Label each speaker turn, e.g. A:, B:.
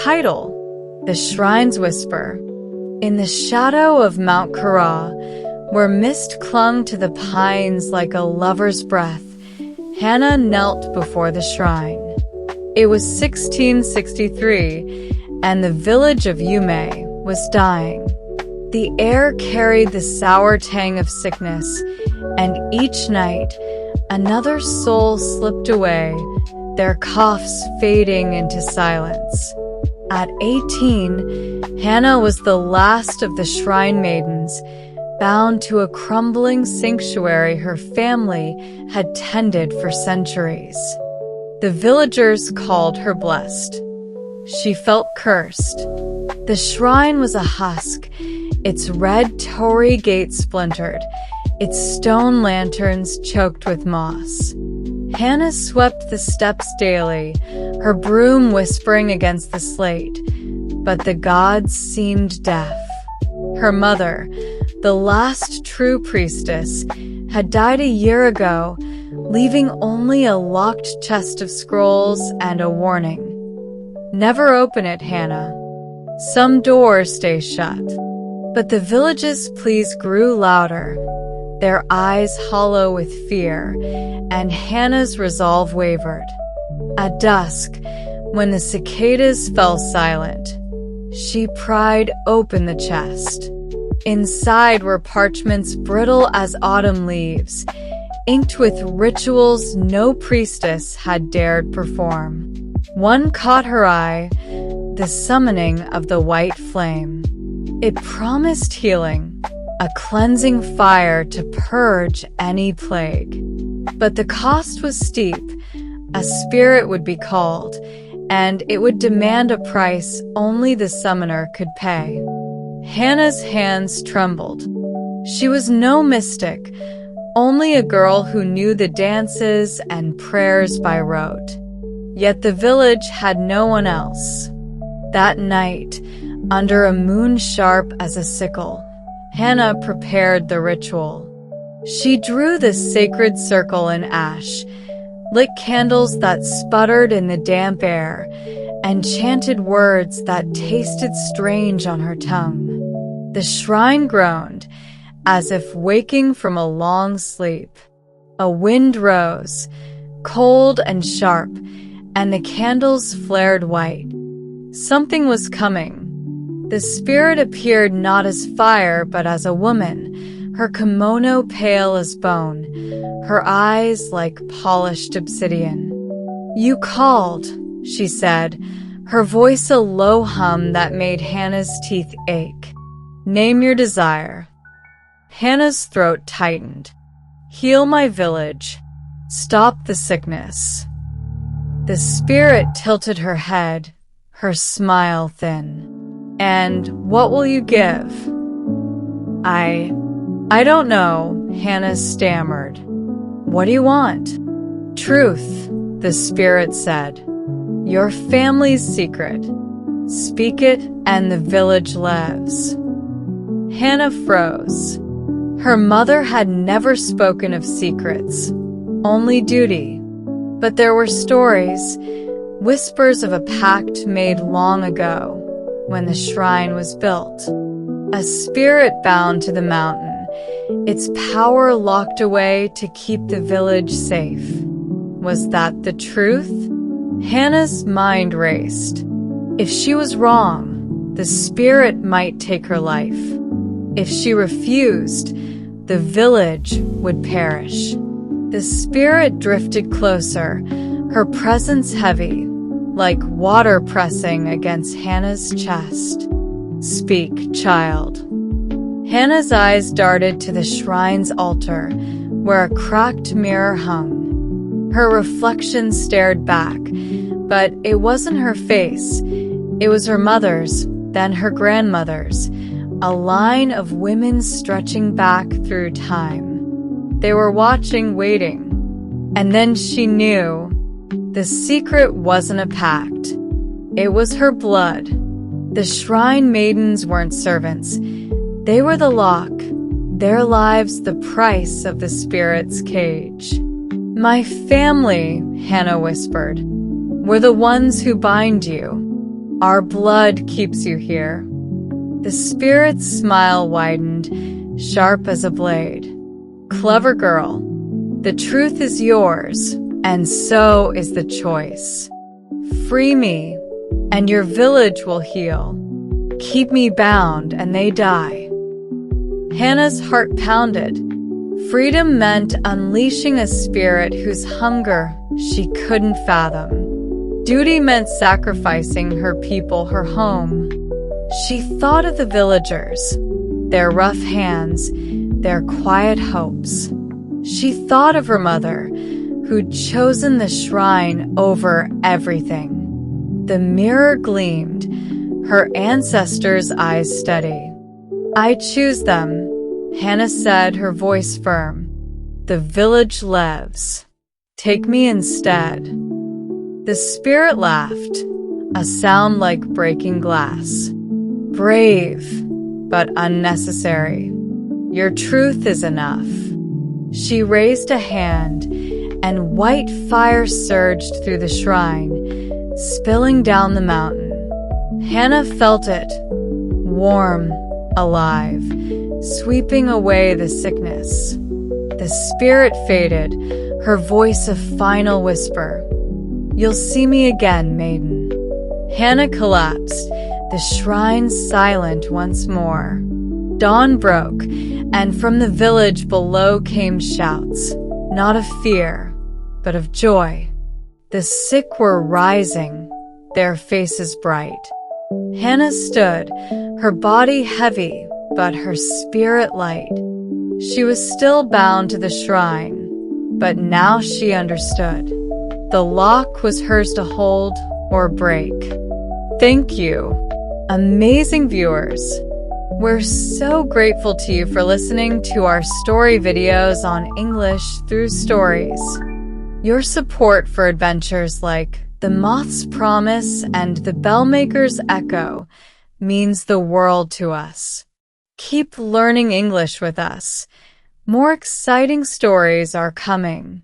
A: Title: The Shrine's Whisper. In the shadow of Mount Kara, where mist clung to the pines like a lover's breath, Hannah knelt before the shrine. It was 1663, and the village of Yume was dying. The air carried the sour tang of sickness, and each night, another soul slipped away, their coughs fading into silence. At 18, Hannah was the last of the shrine maidens, bound to a crumbling sanctuary her family had tended for centuries. The villagers called her blessed. She felt cursed. The shrine was a husk, its red torii gate splintered, its stone lanterns choked with moss. Hannah swept the steps daily, her broom whispering against the slate, but the gods seemed deaf. Her mother, the last true priestess, had died a year ago, leaving only a locked chest of scrolls and a warning. Never open it, Hannah. Some doors stay shut. But the village's pleas grew louder, their eyes hollow with fear, and Hannah's resolve wavered. At dusk, when the cicadas fell silent, she pried open the chest. Inside were parchments brittle as autumn leaves, inked with rituals no priestess had dared perform. One caught her eye, the summoning of the white flame. It promised healing, a cleansing fire to purge any plague. But the cost was steep. A spirit would be called, and it would demand a price only the summoner could pay. Hannah's hands trembled. She was no mystic, only a girl who knew the dances and prayers by rote. Yet the village had no one else. That night, under a moon sharp as a sickle, Hannah prepared the ritual. She drew the sacred circle in ash, lit candles that sputtered in the damp air, and chanted words that tasted strange on her tongue. The shrine groaned, as if waking from a long sleep. A wind rose, cold and sharp, and the candles flared white. Something was coming. The spirit appeared not as fire, but as a woman, her kimono pale as bone, her eyes like polished obsidian. "You called," she said, her voice a low hum that made Hannah's teeth ache. "Name your desire." Hannah's throat tightened. "Heal my village. Stop the sickness." The spirit tilted her head, her smile thin. "And what will you give?" I don't know," Hannah stammered. "What do you want?" "Truth," the spirit said. "Your family's secret. Speak it and the village lives." Hannah froze. Her mother had never spoken of secrets, only duty. But there were stories, whispers of a pact made long ago, when the shrine was built. A spirit bound to the mountain, its power locked away to keep the village safe. Was that the truth? Hannah's mind raced. If she was wrong, the spirit might take her life. If she refused, the village would perish. The spirit drifted closer, her presence heavy, like water pressing against Hannah's chest. "Speak, child." Hannah's eyes darted to the shrine's altar, where a cracked mirror hung. Her reflection stared back, but it wasn't her face. It was her mother's, then her grandmother's, a line of women stretching back through time. They were watching, waiting. And then she knew. The secret wasn't a pact. It was her blood. The shrine maidens weren't servants. They were the lock, their lives the price of the spirit's cage. "My family," Hannah whispered, "were the ones who bind you. Our blood keeps you here." The spirit's smile widened, sharp as a blade. "Clever girl. The truth is yours, and so is the choice. Free me, and your village will heal. Keep me bound, and they die." Hannah's heart pounded. Freedom meant unleashing a spirit whose hunger she couldn't fathom. Duty meant sacrificing her people, her home. She thought of the villagers, their rough hands, their quiet hopes. She thought of her mother, who'd chosen the shrine over everything. The mirror gleamed, her ancestors' eyes steady. "I choose them," Hannah said, her voice firm. "The village lives. Take me instead." The spirit laughed, a sound like breaking glass. "Brave, but unnecessary. Your truth is enough." She raised a hand, and white fire surged through the shrine, spilling down the mountain. Hannah felt it, warm, alive, sweeping away the sickness. The spirit faded, her voice a final whisper. "You'll see me again, maiden." Hannah collapsed, the shrine silent once more. Dawn broke, and from the village below came shouts, not of fear, but of joy. The sick were rising, their faces bright. Hannah stood, her body heavy, but her spirit light. She was still bound to the shrine, but now she understood. The lock was hers to hold or break. Thank you, amazing viewers. We're so grateful to you for listening to our story videos on English through stories. Your support for adventures like The Moth's Promise and The Bellmaker's Echo means the world to us. Keep learning English with us. More exciting stories are coming.